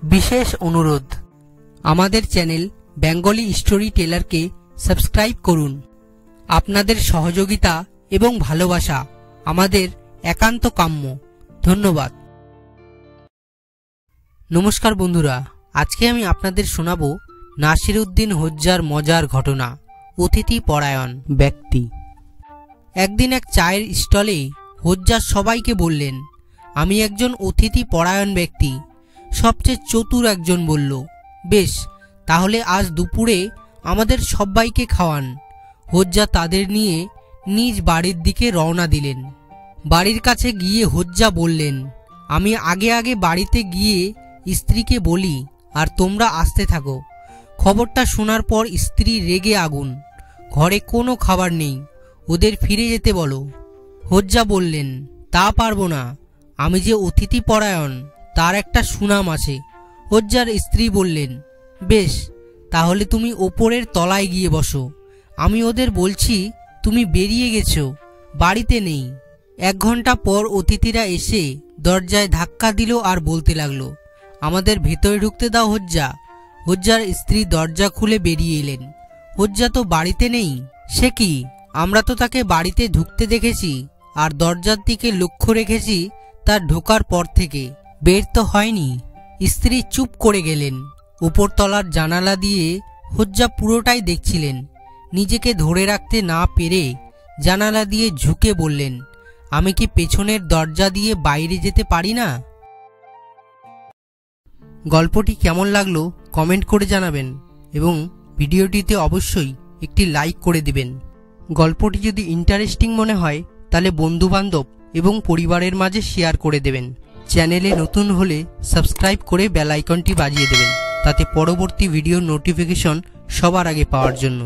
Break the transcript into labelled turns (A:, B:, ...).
A: বিশেষ অনুরোধ, আমাদের চ্যানেল বেঙ্গলি স্টোরি টেলারকে সাবস্ক্রাইব করুন। আপনাদের সহযোগিতা এবং ভালোবাসা আমাদের একান্ত কাম্য। ধন্যবাদ। নমস্কার বন্ধুরা, আজকে আমি আপনাদের শোনাবো নাসিরউদ্দিন হোজ্জার মজার ঘটনা, অতিথি পরায়ণ ব্যক্তি। একদিন এক চায়ের স্টলে হোজ্জা সবাইকে বললেন, আমি একজন অতিথি পরায়ণ ব্যক্তি। সবচেয়ে চতুর একজন বলল, বেশ, তাহলে আজ দুপুরে আমাদের সবাইকে খাওয়ান। হোজ্জা তাদের নিয়ে নিজ বাড়ির দিকে রওনা দিলেন। বাড়ির কাছে গিয়ে হোজ্জা বললেন, আমি আগে আগে বাড়িতে গিয়ে স্ত্রীকে বলি আর তোমরা আসতে থাকো। খবরটা শোনার পর স্ত্রী রেগে আগুন। ঘরে কোনো খাবার নেই, ওদের ফিরে যেতে বলো। হোজ্জা বললেন, তা পারবো না, আমি যে অতিথি পরায়ণ তার একটা সুনাম আছে। হোজ্জার স্ত্রী বললেন, বেশ, তাহলে তুমি ওপরের তলায় গিয়ে বসো। আমি ওদের বলছি তুমি বেরিয়ে গেছো, বাড়িতে নেই। 1 ঘন্টা পর অতিথিরা এসে দরজায় ধাক্কা দিল আর বলতে লাগলো, আমাদের ভেতরে ঢুকতে দাও হোজ্জা। হোজ্জার স্ত্রী দরজা খুলে বেরিয়ে এলেন। হোজ্জা তো বাড়িতে নেই। সে কি, আমরা তো তাকে বাড়িতে ঢুকতে দেখেছি আর দরজার দিকে লক্ষ্য রেখেছি তার ঢোকার পর থেকে, বের তো হয়নি। স্ত্রী চুপ করে গেলেন। উপরতলার জানালা দিয়ে হোজ্জা পুরোটাই দেখছিলেন। নিজেকে ধরে রাখতে না পেরে জানালা দিয়ে ঝুঁকে বললেন, আমি কি পেছনের দরজা দিয়ে বাইরে যেতে পারি না? গল্পটি কেমন লাগলো কমেন্ট করে জানাবেন এবং ভিডিওটিতে অবশ্যই একটি লাইক করে দিবেন। গল্পটি যদি ইন্টারেস্টিং মনে হয় তাহলে বন্ধুবান্ধব এবং পরিবারের মাঝে শেয়ার করে দেবেন। চ্যানেলে নতুন হলে সাবস্ক্রাইব করে বেল আইকনটি বাজিয়ে দেবেন, তাতে পরবর্তী ভিডিওর নোটিফিকেশন সবার আগে পাওয়ার জন্য।